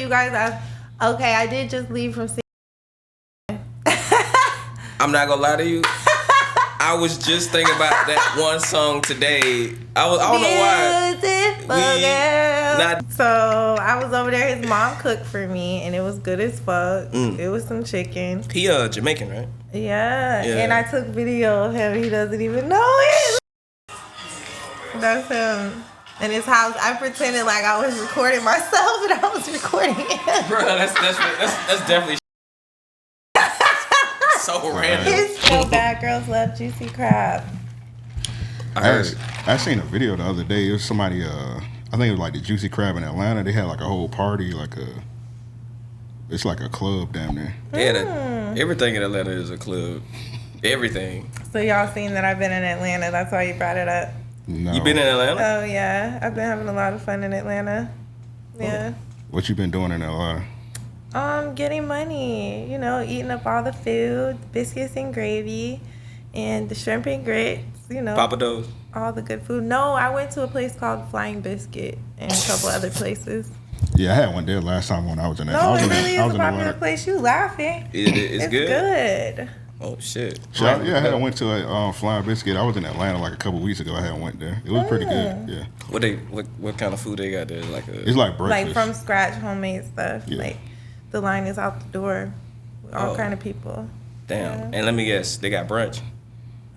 you guys asked. Okay, I did just leave from seeing. I'm not gonna lie to you. I was just thinking about that one song today. I don't know why. So I was over there. His mom cooked for me, and it was good as fuck. It was some chicken. He Jamaican, right? Yeah, and I took video of him. He doesn't even know it. That's him. In his house, I pretended like I was recording myself, and I was recording him. Bro, that's definitely so random. It's so bad. Girls love juicy crab. I seen a video the other day. It was somebody, I think it was like the Juicy Crab in Atlanta. They had like a whole party, it's like a club down there. Yeah, everything in Atlanta is a club. Everything. So y'all seen that I've been in Atlanta. That's why you brought it up. No. You been in Atlanta? Oh, yeah. I've been having a lot of fun in Atlanta. Yeah. What you been doing in Atlanta? Getting money. You know, eating up all the food, biscuits and gravy, and the shrimp and grits, you know. Papa Do's? All the good food. No, I went to a place called Flying Biscuit and a couple other places. Yeah, I had one there last time when I was in Atlanta. No, it really is a popular place. You laughing. It's good? Good. Oh, shit. So I went to a Flying Biscuit. I was in Atlanta like a couple weeks ago. I had went there. It was pretty good. Yeah. What kind of food they got there? It's like breakfast. Like from scratch, homemade stuff. Yeah. Like the line is out the door. All kind of people. Damn. Yeah. And let me guess, they got brunch?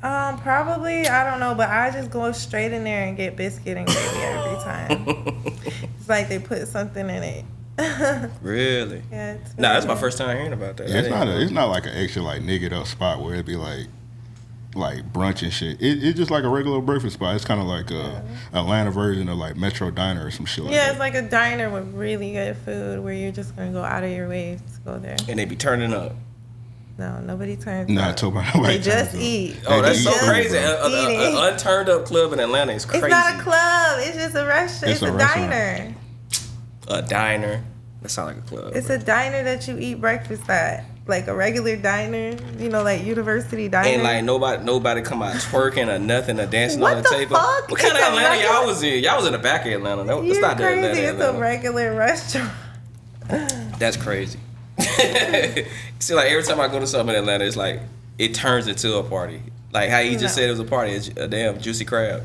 Probably, I don't know, but I just go straight in there and get biscuit and gravy every time. It's like they put something in it. Really? Yeah. That's my first time hearing about that. Yeah, it's not like an extra like nigga up spot where it'd be like brunch and shit. It's just like a regular breakfast spot. It's kind of like a Atlanta version of like Metro Diner or some shit like that. Yeah, it's like a diner with really good food where you're just gonna go out of your way to go there. And they be turning up. No, nobody turns Nah, up. nobody They just eat. Oh, that's so crazy. Eating. An unturned up club in Atlanta is crazy. It's not a club. It's just a restaurant. It's a diner. A diner. That sounds like a club. It's a diner that you eat breakfast at. Like a regular diner, you know, like university diner. Ain't like nobody come out twerking or nothing or dancing on the table. Fuck? What kind of Atlanta y'all was in? Y'all was in the back of Atlanta. No, it's not that Atlanta. It's a regular restaurant. That's crazy. See, like every time I go to something in Atlanta, it's like it turns into a party. Like how you just said it was a party. It's a damn juicy crab.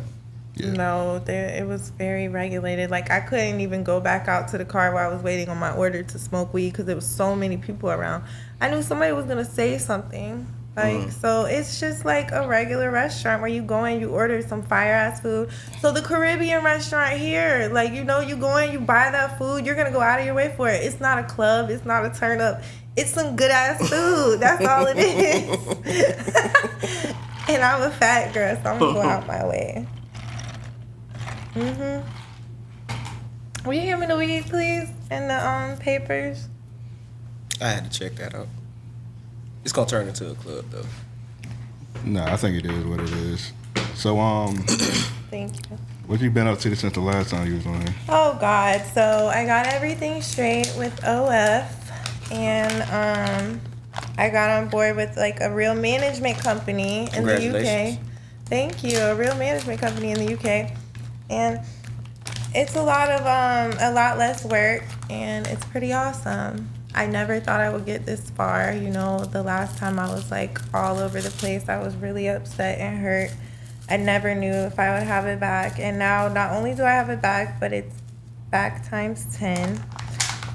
Yeah. No, it was very regulated. Like I couldn't even go back out to the car while I was waiting on my order to smoke weed because there was so many people around. I knew somebody was gonna say something. Like so, it's just like a regular restaurant where you go in, you order some fire ass food. So the Caribbean restaurant here, like you know, you go in, you buy that food, you're gonna go out of your way for it. It's not a club. It's not a turn up. It's some good ass food. That's all it is. And I'm a fat girl, so I'm gonna go out my way. Will you give me the weed, please, and the papers? I had to check that out. It's gonna turn into a club though. Nah, I think it is what it is. So Thank you. what you been up to since the last time you was on here? Oh God, so I got everything straight with OF, and I got on board with like a real management company in the UK. Thank you, a real management company in the UK. And it's a lot less work, and it's pretty awesome. I never thought I would get this far. You know, the last time I was like all over the place, I was really upset and hurt. I never knew if I would have it back. And now not only do I have it back, but it's back times 10.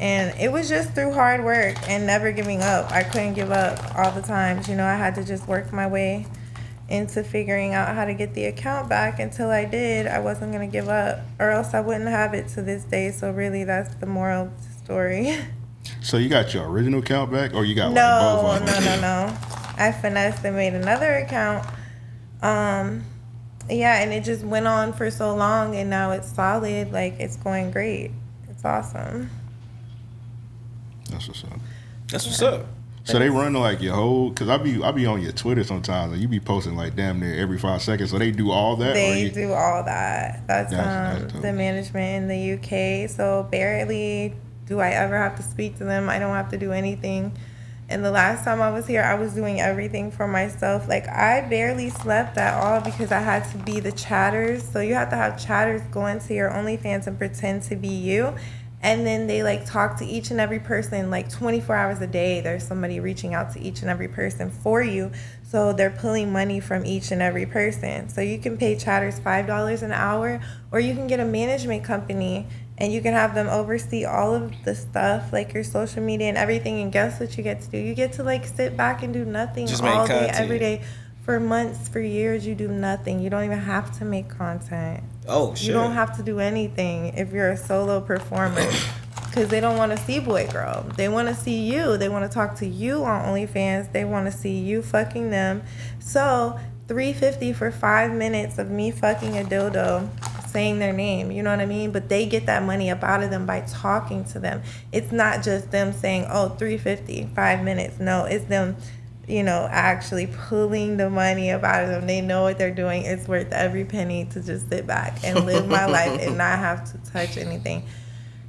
And it was just through hard work and never giving up. I couldn't give up all the times. You know, I had to just work my way into figuring out how to get the account back. Until I did, I wasn't going to give up, or else I wouldn't have it to this day. So really, that's the moral of the story. So you got your original account back, or you got like both of them? No. I finessed and made another account. Yeah, and it just went on for so long, and now it's solid. Like, it's going great. It's awesome. That's what's up. That's what's up. So they run like your whole, cause I be on your Twitter sometimes, and you be posting like damn near every 5 seconds. So they do all that. They do all that. That's the management in the UK. So barely do I ever have to speak to them. I don't have to do anything. And the last time I was here, I was doing everything for myself. Like I barely slept at all because I had to be the chatters. So you have to have chatters go into your OnlyFans and pretend to be you. And then they like talk to each and every person, like 24 hours a day. There's somebody reaching out to each and every person for you. So they're pulling money from each and every person. So you can pay chatters $5 an hour, or you can get a management company and you can have them oversee all of the stuff, like your social media and everything. And guess what you get to do? You get to like sit back and do nothing all day, every day. For months, for years, you do nothing. You don't even have to make content. Oh, shit. You don't have to do anything if you're a solo performer, because they don't want to see boy girl. They want to see you. They want to talk to you on OnlyFans. They want to see you fucking them. So $350 for 5 minutes of me fucking a dildo, saying their name, you know what I mean? But they get that money up out of them by talking to them. It's not just them saying, oh, $350, 5 minutes. No, it's them, you know, actually pulling the money up out of them. They know what they're doing. It's worth every penny to just sit back and live my life and not have to touch anything.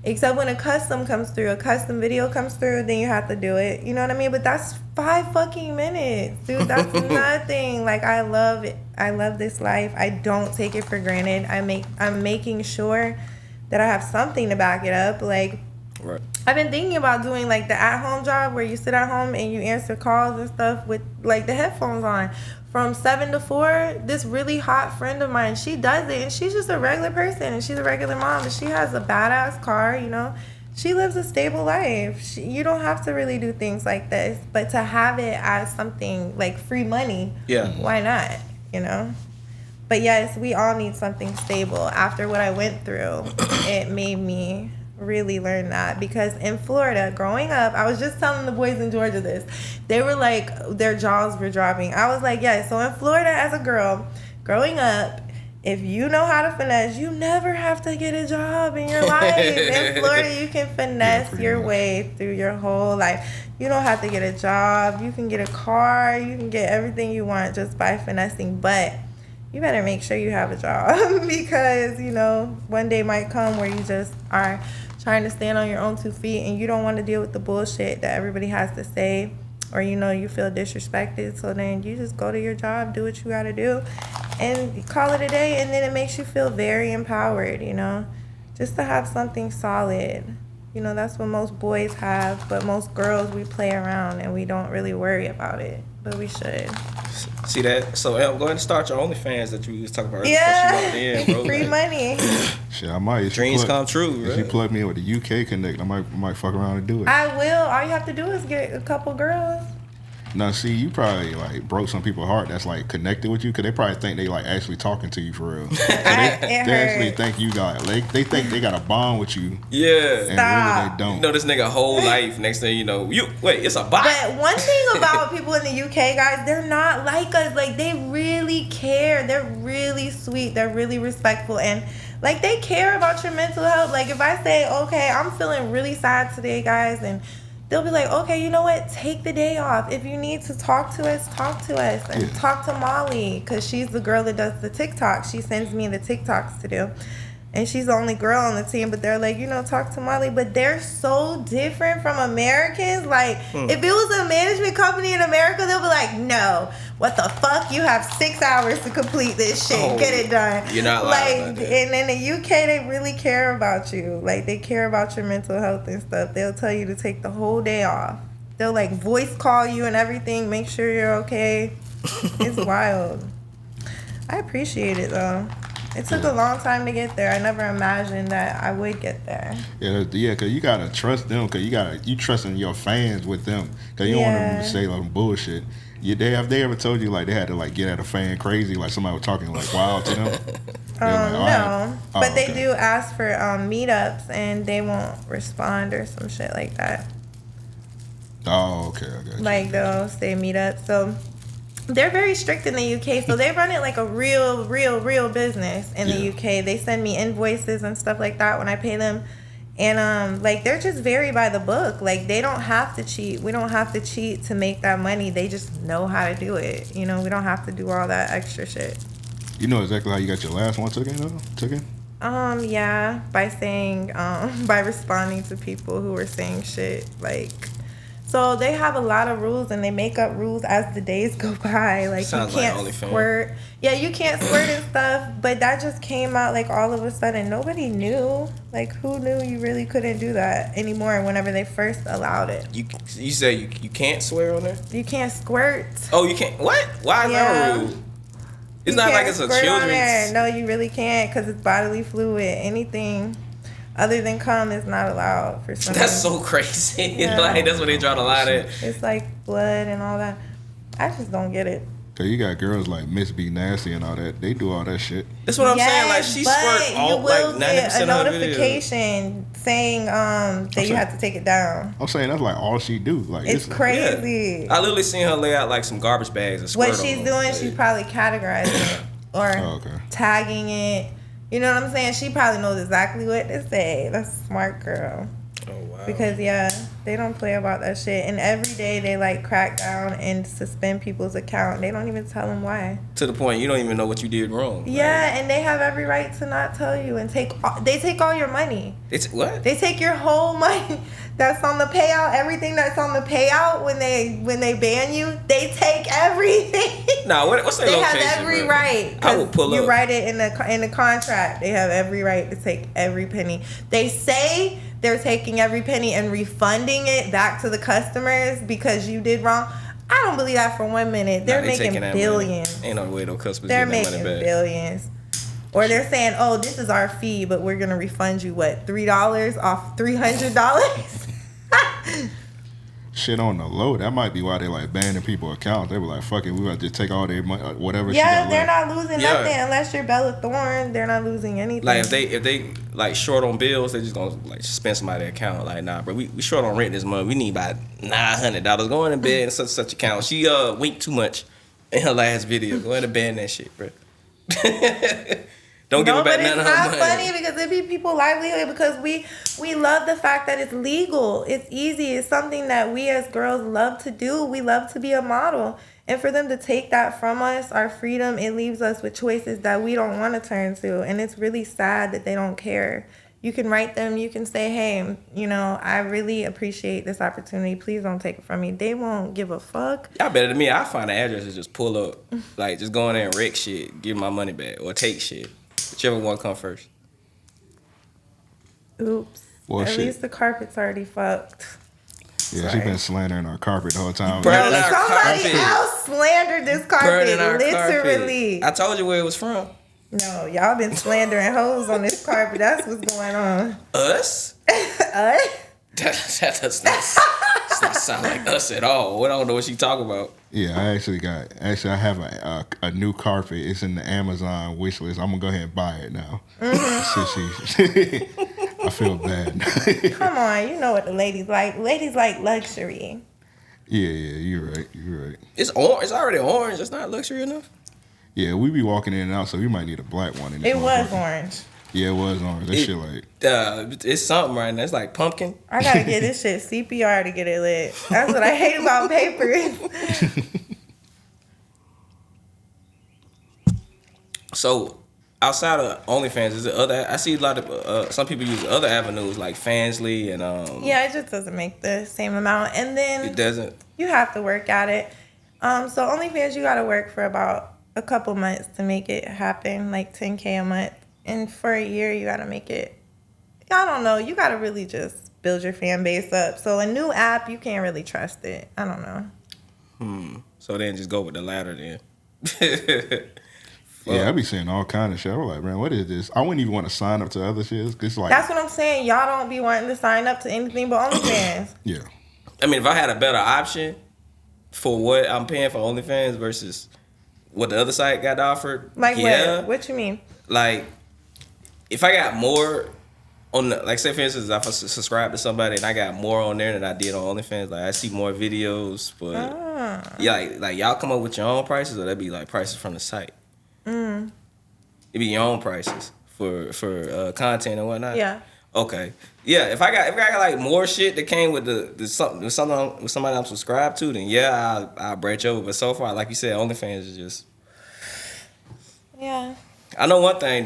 Except when a custom comes through, a custom video comes through, then you have to do it. You know what I mean? But that's 5 fucking minutes, dude. That's nothing. Like, I love it. I love this life. I don't take it for granted. I'm making sure that I have something to back it up. Like, right. I've been thinking about doing like the at-home job where you sit at home and you answer calls and stuff with like the headphones on from 7 to 4. This really hot friend of mine, she does it, and she's just a regular person, and she's a regular mom, and she has a badass car, you know. She lives a stable life. You don't have to really do things like this, but to have it as something like free money, yeah, why not, you know? But yes, we all need something stable. After what I went through, it made me really learn that, because in Florida growing up, I was just telling the boys in Georgia this, they were like, their jaws were dropping. I was like, yeah, so in Florida as a girl growing up, if you know how to finesse, you never have to get a job in your life. In Florida, you can finesse your way through your whole life. You don't have to get a job. You can get a car. You can get everything you want just by finessing. But you better make sure you have a job because, you know, one day might come where you just are trying to stand on your own 2 feet and you don't want to deal with the bullshit that everybody has to say, or, you know, you feel disrespected. So then you just go to your job, do what you got to do, and call it a day. And then it makes you feel very empowered, you know, just to have something solid. You know, that's what most boys have, but most girls, we play around and we don't really worry about it, but we should. See that? So, go ahead and start your OnlyFans that you was talking about earlier. Yeah, bro. free money. Shit, I might. Dreams come true, right? If you plug me in with the UK Connect, I might fuck around and do it. I will. All you have to do is get a couple girls. Now, see, you probably like broke some people's heart that's like connected with you, because they probably think they like actually talking to you for real. So they actually think you got, they think they got a bond with you. Yeah. And really they don't. You know this nigga whole life. Next thing you know, it's a bot. But one thing about people in the UK, guys, they're not like us. Like, they really care. They're really sweet. They're really respectful. And like, they care about your mental health. Like, if I say, okay, I'm feeling really sad today, guys, and they'll be like, okay, you know what? Take the day off. If you need to talk to us, talk to us. And talk to Molly, because she's the girl that does the TikTok. She sends me the TikToks to do. And she's the only girl on the team. But they're like, you know, talk to Molly. But they're so different from Americans. Like, if it was a management company in America, they'll be like, no. What the fuck? You have 6 hours to complete this shit. Oh, get it done. You're not lying about that. And in the UK, they really care about you. Like, they care about your mental health and stuff. They'll tell you to take the whole day off. They'll, like, voice call you and everything. Make sure you're okay. It's wild. I appreciate it, though. It took a long time to get there. I never imagined that I would get there. Yeah, because you gotta trust them. Because you trusting your fans with them. Because you don't want them to say like bullshit. Have they ever told you like they had to like get at a fan crazy, like somebody was talking like wild to them? No, but they do ask for meetups and they won't respond or some shit like that. Oh, okay, I got you. Like, they'll say meetup. So they're very strict in the UK. So they run it like a real business in the UK. They send me invoices and stuff like that when I pay them. And like, they're just very by the book. Like, they don't have to cheat. We don't have to cheat to make that money. They just know how to do it. You know, we don't have to do all that extra shit. You know exactly how you got your last one took in? Yeah, by saying, by responding to people who were saying shit like So they have a lot of rules, and they make up rules as the days go by. Like, Sounds you can't like squirt. Yeah, you can't squirt and stuff. But that just came out like all of a sudden. Nobody knew. Like, who knew you really couldn't do that anymore? Whenever they first allowed it, You say you can't swear on there? you can't squirt. Oh, you can't. What? Why is that a rule? It's You not like can't it's a squirt on there. children's. No, you really can't, because it's bodily fluid. Anything other than cum is not allowed for some That's reason. so crazy. Yeah. Like that's what they draw the line at. It's like blood and all that. I just don't get it. Cause you got girls like Miss B Nasty and all that. They do all that shit. That's what I'm saying. Like she but squirt all you will like 90% get a of her videos. notification saying that you have to take it down. I'm saying that's like all she do. Like It's crazy. Yeah. I literally seen her lay out like some garbage bags and squirt What she's on doing, them. she's probably categorizing it or okay. tagging it. You know what I'm saying? She probably knows exactly what to say. That's a smart girl. Oh wow. Because they don't play about that shit, and every day they like crack down and suspend people's account. They don't even tell them why. To the point you don't even know what you did wrong. Yeah, and they have every right to not tell you and take all your money. It's what? They take your whole money that's on the payout, everything that's on the payout when they ban you. They take everything. Nah, what's their They location? have every bro? right. I will pull you up. write it in the contract. They have every right to take every penny. They say they're taking every penny and refunding it back to the customers because you did wrong. I don't believe that for 1 minute. They're Nah, they making taking that billions. money. Ain't no way no customers They're getting that making money back. billions. Or they're saying, oh, this is our fee, but we're going to refund you, what, $3 off $300? Shit on the low. That might be why they like banning people accounts. They were like, fuck it, we got to just take all their money, whatever. Yeah, she got they're left. not losing Yeah. nothing unless you're Bella Thorne. They're not losing anything. Like if they like short on bills, they just gonna like suspend somebody's account. Like nah, bro, we short on rent this month. We need about $900. Go in and ban such account. She winked too much in her last video. Go ahead and ban that shit, bro. Don't give her back none of her money. It's not funny because it be people livelihood because we love the fact that it's legal. It's easy. It's something that we as girls love to do. We love to be a model. And for them to take that from us, our freedom, it leaves us with choices that we don't want to turn to. And it's really sad that they don't care. You can write them. You can say, hey, I really appreciate this opportunity. Please don't take it from me. They won't give a fuck. Y'all better than me. I find the address and just pull up. Like, just go in there and wreck shit. Give my money back. Or take shit. Whichever one come first. Oops. Well, At shit. least the carpet's already fucked. Yeah, she been slandering our carpet the whole time. Burning Yeah, our Somebody carpet. else slandered this carpet, Burning our literally. carpet. I told you where it was from. No, y'all been slandering hoes on this carpet. That's what's going on. Us? That does not sound like us at all. I don't know what she talking about. Yeah, I have a new carpet. It's in the Amazon wish list. I'm gonna go ahead and buy it now. I feel bad. Come on, you know what the ladies like. Ladies like luxury. Yeah, you're right. It's orange. It's already orange. It's not luxury enough. Yeah, we be walking in and out, so we might need a black one. In this It was motherfucker. orange. Yeah, it was orange. That shit like. It's something right now. It's like pumpkin. I gotta get this shit CPR to get it lit. That's what I hate about papers. So outside of OnlyFans, is it other? I see a lot of some people use other avenues like Fansly and Yeah, it just doesn't make the same amount. And then It doesn't. you have to work at it. So OnlyFans, you gotta work for about a couple months to make it happen, like $10K a month. And for a year, you gotta make it. I don't know. You gotta really just build your fan base up. So a new app, you can't really trust it. I don't know. So then just go with the latter then. Yeah, I be seeing all kind of shit. I'm like, man, what is this? I wouldn't even want to sign up to other shit. It's like, That's what I'm saying. Y'all don't be wanting to sign up to anything but OnlyFans. yeah. I mean, if I had a better option for what I'm paying for OnlyFans versus what the other site got offered, Like yeah. what you mean? Like, if I got more on the, like, say for instance, if I subscribe to somebody and I got more on there than I did on OnlyFans, like I see more videos, but yeah, like y'all come up with your own prices, or that'd be like prices from the site. It'd be your own prices for content and whatnot. Yeah. Okay. Yeah. If I got like more shit that came with with somebody I'm subscribed to, then yeah, I'll branch over. But so far, like you said, OnlyFans is just. Yeah. I know one thing.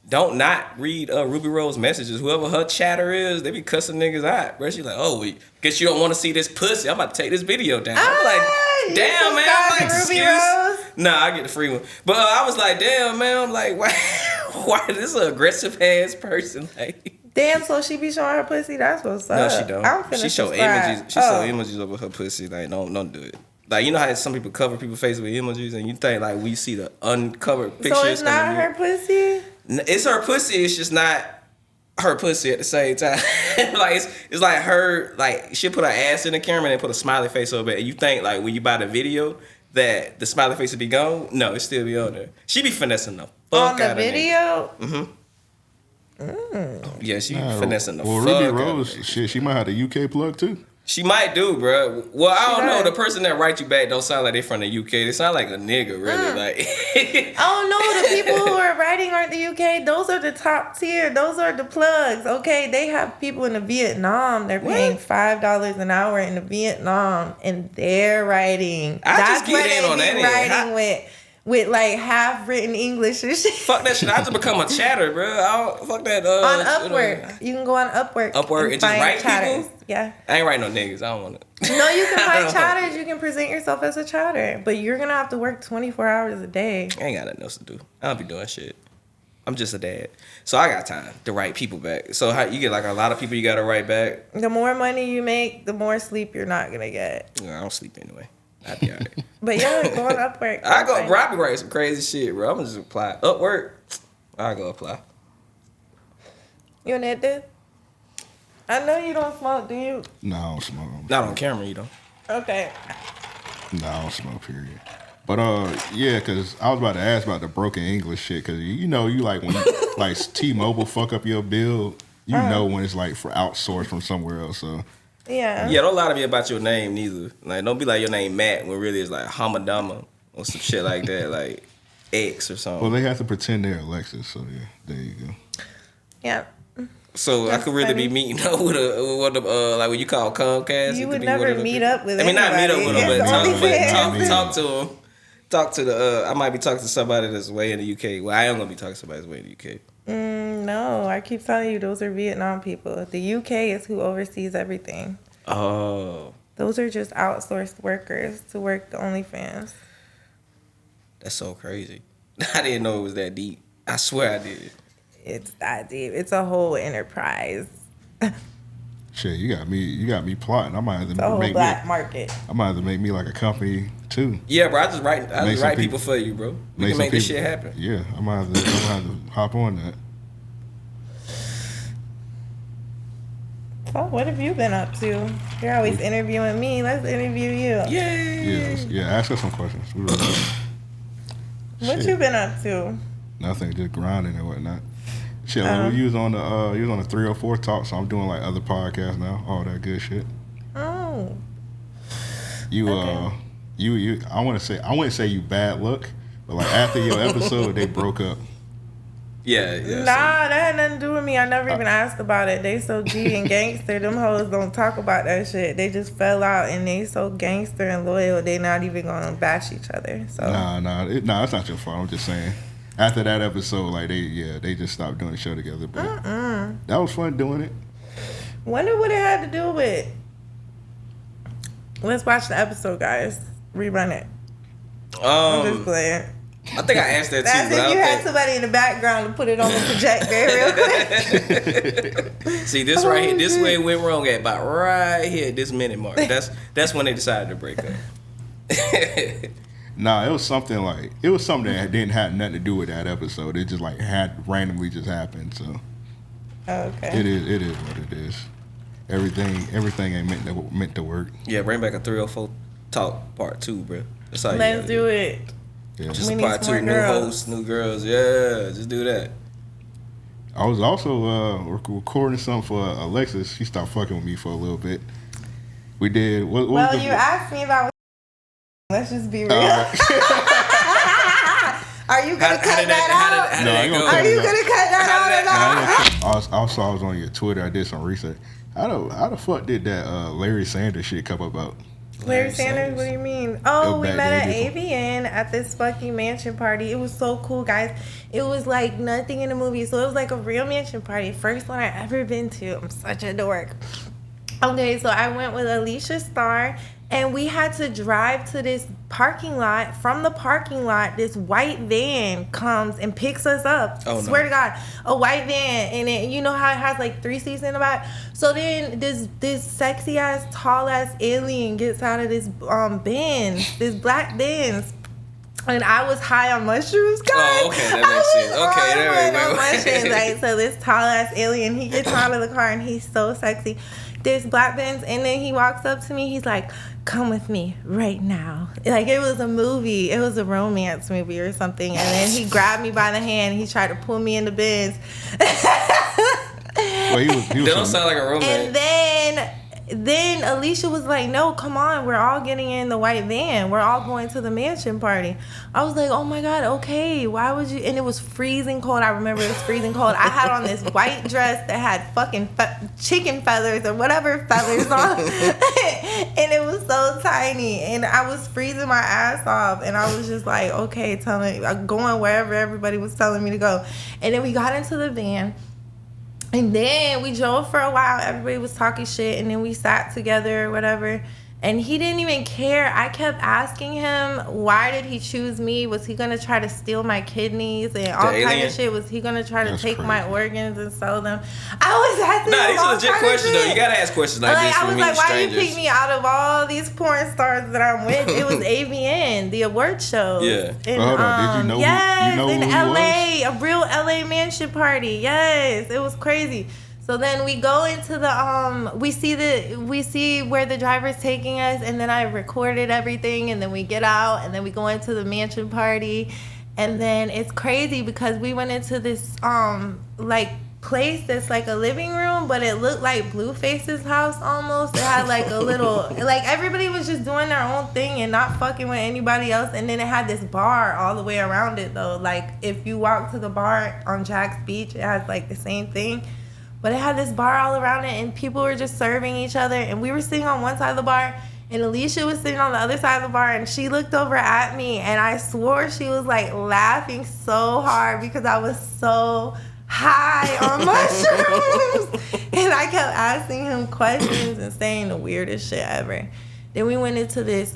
don't not read Ruby Rose messages. Whoever her chatter is, they be cussing niggas out, bro. She like, oh, guess you don't want to see this pussy. I'm about to take this video down. I'm like, damn, man. I'm like, Ruby Rose? Nah, I get the free one. But I was like, damn, man. I'm like, why is this an aggressive ass person? Like, damn, so she be showing her pussy? That's what's up. no, she don't. I'm finna She show subscribe. images. She show images of her pussy. Like, don't do it. Like, you know how some people cover people's face with emojis, and you think like we see the uncovered pictures. So it's not her pussy? It's her pussy. It's just not her pussy at the same time. Like it's like her, like she'll put her ass in the camera and then put a smiley face over it. And you think like when you buy the video that the smiley face would be gone? No, it still be on there. She be finessing the fuck on the video. Yeah, she be finessing the fuck. Well, Ruby Rose, shit, she might have the UK plug too. She might do, bro. Well, I don't know. The person that writes you back don't sound like they from the UK. They sound like a nigga, really. Like, I don't know. The people who are writing aren't the UK. Those are the top tier. Those are the plugs. Okay, they have people in the Vietnam. They're paying $5 an hour in the Vietnam, and they're writing. That's just get in on that. Writing with like half written English and shit. Fuck that shit. I just become a chatter, bro. Fuck that. On Upwork, you can go on Upwork. And just write chatters. people. Yeah. I ain't writing no niggas. I don't want to. No, you can find chatters. You can present yourself as a chatter, but you're gonna have to work 24 hours a day. I ain't got nothing else to do. I don't be doing shit. I'm just a dad, so I got time to write people back. So how you get like a lot of people you got to write back. The more money you make, the more sleep you're not gonna get. I don't sleep anyway. I'd be alright. But yeah, go on Upwork. I go, bro. I be writing some crazy shit, bro. I'm gonna just apply. Upwork. I go apply. You and that dude? I know you don't smoke, do you? No, I don't smoke. Not on camera, you don't. Okay. No, I don't smoke, period. But yeah, cause I was about to ask about the broken English shit, cause you know you like when like T-Mobile fuck up your bill, you know when it's like for outsourced from somewhere else. So yeah, don't lie to me about your name neither. Like don't be like your name Matt when really it's like Hamadama or some shit like that, like X or something. Well, they have to pretend they're Alexis, so yeah, there you go. Yeah. So that's I could really be meeting up with like what you call Comcast. You would never meet up with. I mean, not meet up with them, but talk to them. Talk to the. I might be talking to somebody that's way in the UK. Well, I am gonna be talking to somebody that's way in the UK. No, I keep telling you, those are Vietnam people. The UK is who oversees everything. Oh. Those are just outsourced workers to work the OnlyFans. That's so crazy. I didn't know it was that deep. I swear I did. It's that deep. It's a whole enterprise. Shit, you got me plotting. I might have to whole make black market. I might have to make me like a company too. Yeah, bro. I just write people for you, bro. We can make this shit happen. Yeah, I might have to hop on that. Oh, what have you been up to? You're always interviewing me. Let's interview you. Yay! Yeah. Ask us some questions. What you been up to? Nothing, just grinding and whatnot. Shit, you was on the 304 talk, so I'm doing like other podcasts now, all that good shit. Oh. You I wouldn't say you bad luck, but like after your episode they broke up. Yeah. Nah, that had nothing to do with me. I never even asked about it. They so G and gangster. Them hoes don't talk about that shit. They just fell out and they so gangster and loyal. They not even gonna bash each other. So Nah, it's not your fault. I'm just saying. After that episode, like they just stopped doing the show together. But that was fun doing it. Wonder what it had to do with. Let's watch the episode, guys. Rerun it. I'm just playing. I think I asked that That's too. That's if you had somebody in the background to put it on the projector real quick. See, this right here, this way it went wrong at about right here at this minute mark. That's when they decided to break up. Nah, it was something that didn't have nothing to do with that episode. It just like had randomly just happened. So okay, it is what it is. Everything ain't meant to work. Yeah, bring back a 304 talk part 2, bro. That's how Let's do it. Yeah. Just part 2, new hosts, new girls. Yeah, just do that. I was also recording something for Alexis. She stopped fucking with me for a little bit. We did. You asked me about. Let's just be real. Are you gonna cut that out? No, Are you gonna cut that out or not? I was on your Twitter. I did some research. How the fuck did that Larry Sanders shit come about? Larry Sanders, what do you mean? Oh, we met at ABN at this fucking mansion party. It was so cool, guys. It was like nothing in the movie. So it was like a real mansion party. First one I ever been to. I'm such a dork. Okay, so I went with Alicia Starr, and we had to drive to this parking lot. From the parking lot, this white van comes and picks us up. Oh, Swear to God, a white van, and it, you know how it has like 3 seats in the back. So then this sexy ass, tall ass alien gets out of this Benz, this black Benz. And I was high on mushrooms, guys. Oh, okay, that makes sense. Okay, there we go. Mushrooms, right? So this tall ass alien, he gets out of the car and he's so sexy. This black Benz, and then he walks up to me. He's like, "Come with me right now." Like it was a movie. It was a romance movie or something. And then he grabbed me by the hand. He tried to pull me in the Benz. Well, he was That don't sound like a romance. And then Alicia was like, "No, come on. We're all getting in the white van. We're all going to the mansion party." I was like, "Oh my God, okay. Why would you?" And it was freezing cold. I remember it was freezing cold. I had on this white dress that had fucking chicken feathers or whatever feathers on. And it was so tiny. And I was freezing my ass off. And I was just like, okay, going wherever everybody was telling me to go. And then we got into the van. And then we drove for a while. Everybody was talking shit. And then we sat together or whatever. And he didn't even care. I kept asking him, why did he choose me? Was he going to try to steal my kidneys and all kinds of shit? Was he going to try to take my organs and sell them? I was asking him these are legit questions, though. You got to ask questions like this. I was like, why you pick me out of all these porn stars that I'm with? It was AVN, the award show. Yeah. And, hold on. Did you know yes, who, you know in who LA, a real LA mansion party. Yes, it was crazy. So then we go into the we see where the driver's taking us, and then I recorded everything, and then we get out, and then we go into the mansion party, and then it's crazy because we went into this like place that's like a living room, but it looked like Blueface's house almost. It had like a little like everybody was just doing their own thing and not fucking with anybody else, and then it had this bar all the way around it though. Like if you walk to the bar on Jack's Beach, it has like the same thing. But it had this bar all around it, and people were just serving each other. And we were sitting on one side of the bar, and Alicia was sitting on the other side of the bar, and she looked over at me, and I swore she was like laughing so hard because I was so high on mushrooms. And I kept asking him questions and saying the weirdest shit ever. Then we went into this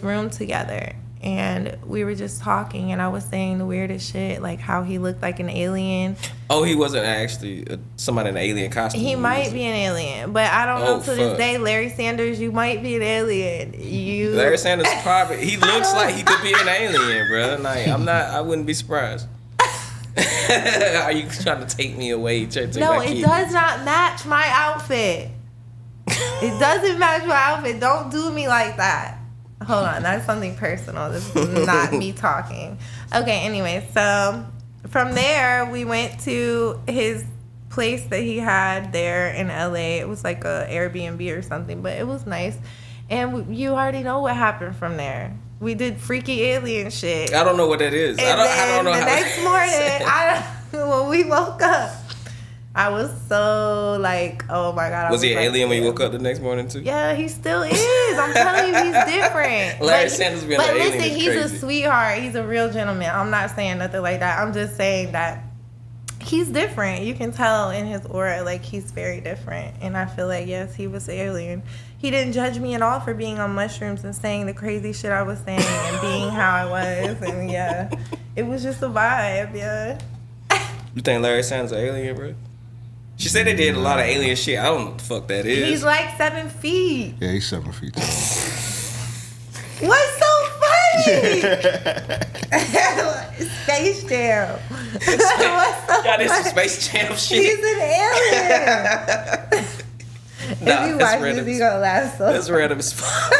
room together. And we were just talking, and I was saying the weirdest shit, like how he looked like an alien. Oh, he wasn't actually somebody in an alien costume. He might be an alien, but I don't know to this day. Larry Sanders, you might be an alien. Larry Sanders probably. He looks like he could be an alien, bro. Like I wouldn't be surprised. Are you trying to take me away? No, it does not match my outfit. It doesn't match my outfit. Don't do me like that. Hold on, that's something personal. This is not me talking. Okay, anyway, so from there, we went to his place that he had there in LA. It was like a Airbnb or something, but it was nice. And you already know what happened from there. We did freaky alien shit. I don't know what that is. And I don't know the how next morning, when we woke up, I was so like, oh my God. Was he an like, alien when you woke up the next morning too? Yeah, he still is. I'm telling you, he's different. Larry Sanders being an alien is crazy. He's a sweetheart. He's a real gentleman. I'm not saying nothing like that. I'm just saying that he's different. You can tell in his aura, like he's very different. And I feel like, yes, he was an alien. He didn't judge me at all for being on mushrooms and saying the crazy shit I was saying and being how I was. And yeah, it was just a vibe, yeah. You think Larry Sanders an alien, bro? She said they did a lot of alien shit. I don't know what the fuck that is. He's like 7 feet. Yeah, he's 7 feet tall. What's so funny? Space Jam. Y'all did some Space Jam shit. He's an alien. If you watch this, you gonna laugh so. That's random as fuck.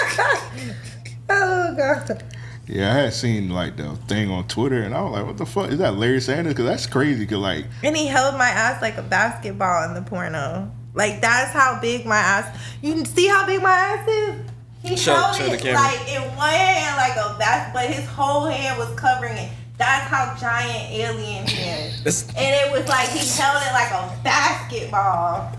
Oh God. Yeah, I had seen like the thing on Twitter, and I was like, "What the fuck is that, Larry Sanders?" Because that's crazy. Cause like, and he held my ass like a basketball in the porno. Like that's how big my ass. You can see how big my ass is. He held it like in one hand like a but his whole hand was covering it. That's how giant alien he is. And it was like he held it like a basketball.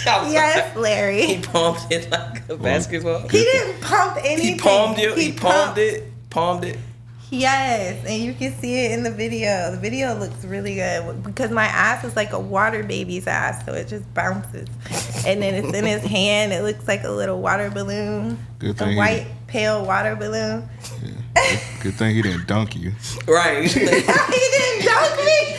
I was Yes, Larry. He palmed it like a basketball. He didn't pump anything. He palmed it. He palmed it. Palmed it. Yes, and you can see it in the video. The video looks really good because my ass is like a water baby's ass, so it just bounces. And then it's in his hand. It looks like a little water balloon. Good thing a white, pale water balloon. Yeah. Good thing he didn't dunk you. Right. He didn't dunk me.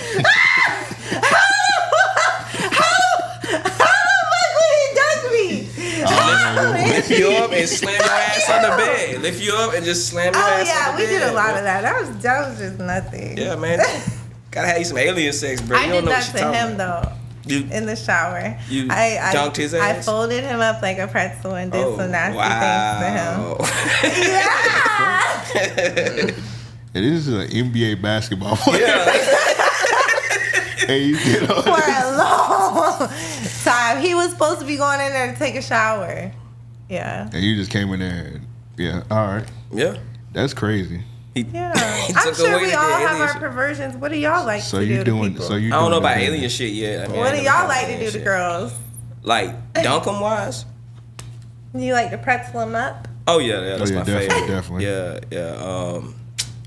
Lift you up and slam your ass on the bed. Lift you up and just slam your ass on the bed. Oh yeah, we did a lot of that. That was just nothing. Yeah, man. Gotta have you some alien sex, bro. I did that to him though. In the shower. You dunked his ass? I folded him up like a pretzel and did some nasty things to him. Yeah. It is an NBA basketball player. Yeah. Hey, you get on. For a long time. He was supposed to be going in there to take a shower. Yeah. And you just came in there and, yeah, all right. Yeah. That's crazy. Yeah. I'm sure we all have our perversions. What do y'all like to do to people? I don't know about alien shit yet. I mean, what do y'all like to do to girls? Like, dunk them wise? You like to pretzel them up? Oh, yeah, that's my favorite. Definitely. Yeah.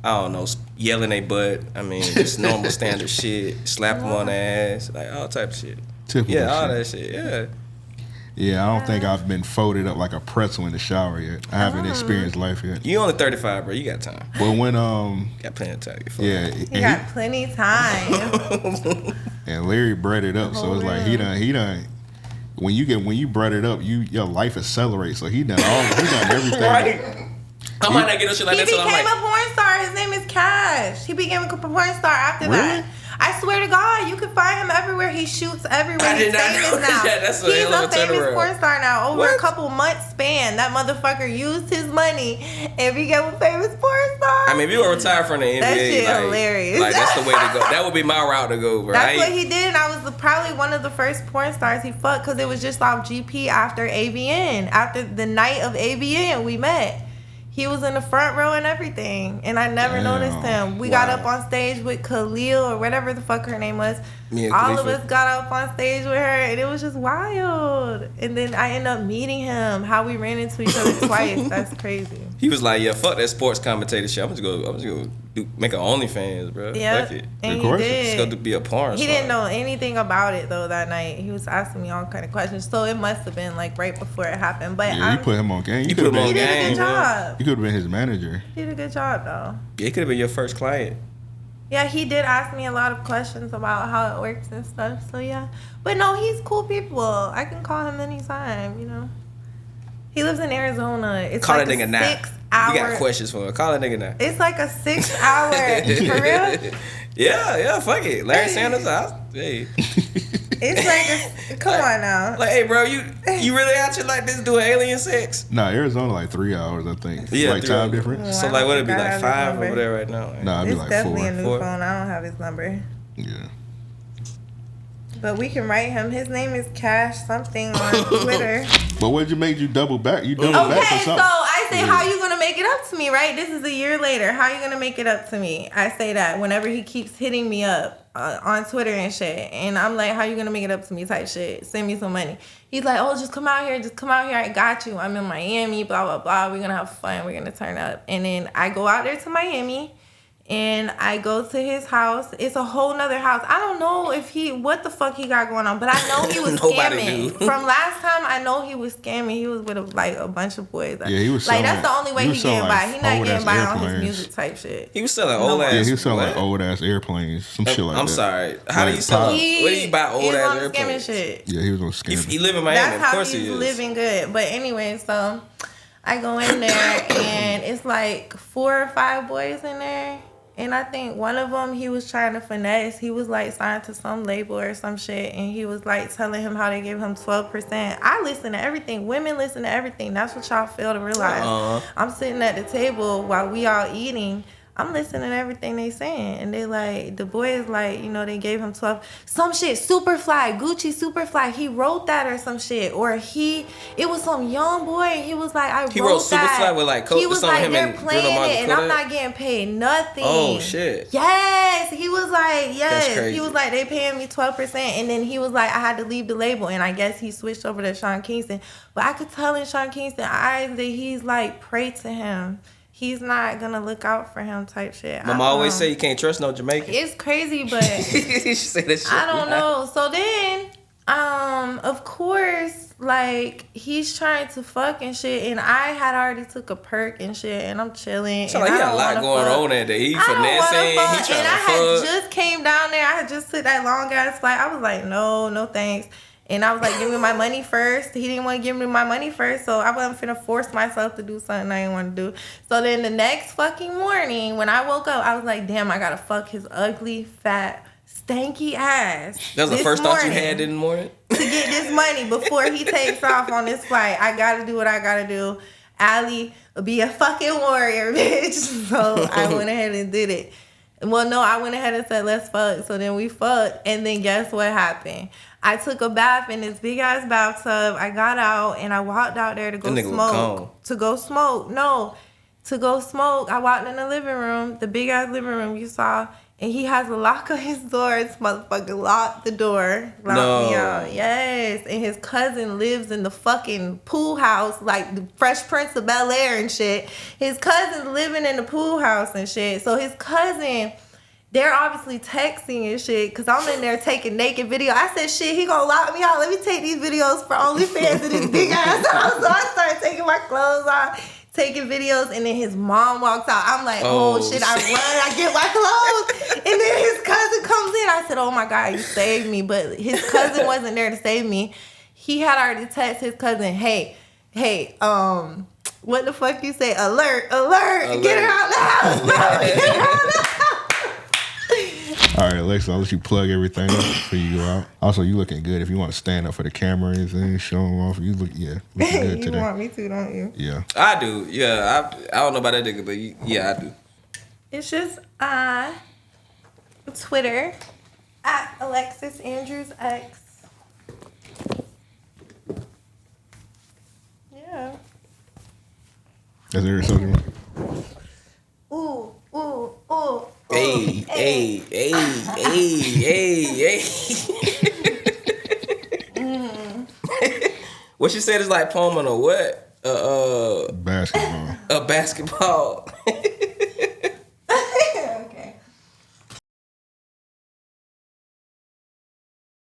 I don't know, yelling they butt. I mean, just normal standard shit. Slap them on the ass, like all type of shit. Typical yeah, all that shit. Yeah. Yeah, I don't think I've been folded up like a pretzel in the shower yet. I haven't experienced life yet. You only 35, bro. You got time. Well, when got plenty of time. Yeah, he got plenty of time. And Larry bred it up, so it's like he done. When you bred it up, your life accelerates. So he done everything. Right. I might not get no shit like that. He became a porn star. His name is Cash. He became a porn star after that. I swear to God, you can find him everywhere. He shoots everywhere. He's famous now. He's a famous porn star now. Over a couple months span, that motherfucker used his money and became a famous porn star. I mean, if you were retired from the NBA, that shit hilarious. Like that's the way to go. That would be my route to go, bro. That's what he did. And I was probably one of the first porn stars he fucked because it was just off GP after AVN. After the night of AVN, we met. He was in the front row and everything, and I never noticed him. We got up on stage with Khalil or whatever the fuck her name was. All of us got up on stage with her, and it was just wild. And then I ended up meeting him. How we ran into each other twice. That's crazy. He was like, "Yeah, fuck that sports commentator shit. I'm just gonna make an OnlyFans, bro. Yeah, fuck it. And he did. Just go be a porn star." He didn't know anything about it though that night. He was asking me all kind of questions, so it must have been like right before it happened. But yeah, you put him on game. You put him on game. He did a good job. You could have been his manager. He did a good job though. Yeah, he could have been your first client. Yeah, he did ask me a lot of questions about how it works and stuff. So yeah, but no, he's cool people. I can call him anytime. You know, he lives in Arizona. It's call like that nigga now. 6 hour. You got questions for him? Call that nigga now. It's like a 6 hour for real. Yeah, fuck it. Larry Sanders, hey. It's like come on now. Like, hey, bro, you really out here like this doing alien sex? Nah, Arizona like 3 hours, I think. Yeah, like time difference. So like, what it'd be like 5 over there right now? Nah, it'd be like 4. It's definitely a new phone. I don't have his number. Yeah. But we can write him. His name is Cash something on Twitter. But what made you double back? You double back for something. So I say, how you gonna make it up to me, right? This is a year later. How you gonna make it up to me? I say that whenever he keeps hitting me up on Twitter and shit. And I'm like, how you gonna make it up to me type shit? Send me some money. He's like, oh, just come out here. I got you. I'm in Miami, blah, blah, blah. We're gonna have fun. We're gonna turn up. And then I go out there to Miami. And I go to his house. It's a whole nother house. I don't know what the fuck he got going on, but I know he was scamming. From last time, I know he was scamming. He was with a bunch of boys. Yeah, he was selling, that's the only way he getting by. He not getting by on his music type shit. He was selling old ass. Yeah, he was selling like old ass airplanes, some shit like that. I'm sorry. How do you sell? Where do you buy old ass airplanes? Shit. Yeah, he was on scamming. He live in Miami. That's how he's living good. But anyway, so I go in there and it's like 4 or 5 boys in there. And I think one of them, he was trying to finesse. He was like signed to some label or some shit. And he was like telling him how they give him 12%. I listen to everything. Women listen to everything. That's what y'all fail to realize. I'm sitting at the table while we all eating. I'm listening to everything they saying, and they like, the boy is like, you know, they gave him 12, some shit, Superfly, Gucci Superfly, he wrote that or some shit, or it was some young boy, and he was like, he wrote that. Superfly with like he was like, him they're and playing it, and I'm not getting paid nothing. Oh shit. Yes, he was like, That's crazy. he was like, they paying me 12%, and then he was like, I had to leave the label, and I guess he switched over to Sean Kingston, but I could tell in Sean Kingston's eyes that he's like, pray to him. He's not gonna look out for him type shit. Mama always say you can't trust no Jamaican. It's crazy, but she say that shit. I don't know. So then, of course, like he's trying to fuck and shit, and I had already took a perk and shit, and I'm chilling. So like he got a lot going on that day. He finessing, he trying to fuck. And I had just came down there. I had just took that long ass flight. I was like, no thanks. And I was like, give me my money first. He didn't want to give me my money first, so I wasn't finna force myself to do something I didn't want to do. So then the next fucking morning, when I woke up, I was like, damn, I gotta fuck his ugly, fat, stanky ass. That was the first thought you had in the morning? To get this money before he takes off on this flight. I gotta do what I gotta do. Allie will be a fucking warrior, bitch. So I went ahead and did it. Well, no, I went ahead and said, let's fuck. So then we fucked. And then guess what happened? I took a bath in this big ass bathtub. I got out and I walked out there to go smoke. To go smoke. No, to go smoke. I walked in the living room, the big ass living room you saw, and he has a lock on his door. This motherfucker locked the door. Locked me out. Yes. And his cousin lives in the fucking pool house, like the Fresh Prince of Bel-Air and shit. His cousin's living in the pool house and shit. So his cousin, they're obviously texting and shit, because I'm in there taking naked video. I said, shit, he gonna lock me out. Let me take these videos for OnlyFans in this big ass house. So I started taking my clothes off, taking videos, and then his mom walks out. I'm like, oh shit, I run, I get my clothes. And then his cousin comes in. I said, oh my God, you saved me. But his cousin wasn't there to save me. He had already texted his cousin, hey, what the fuck you say? Alert. Get her out the house, bro. Get her out the house. All right, Alexa, I'll let you plug everything up before you go out. Also, you looking good. If you want to stand up for the camera or anything, show them off. You look, looking good today. You want me to, don't you? Yeah. I do. Yeah, I don't know about that nigga, but yeah, I do. It's just Twitter at Alexis Andrews X. Yeah. Is there something? Ooh. Hey. What she said is like poem on a what? Basketball. A basketball.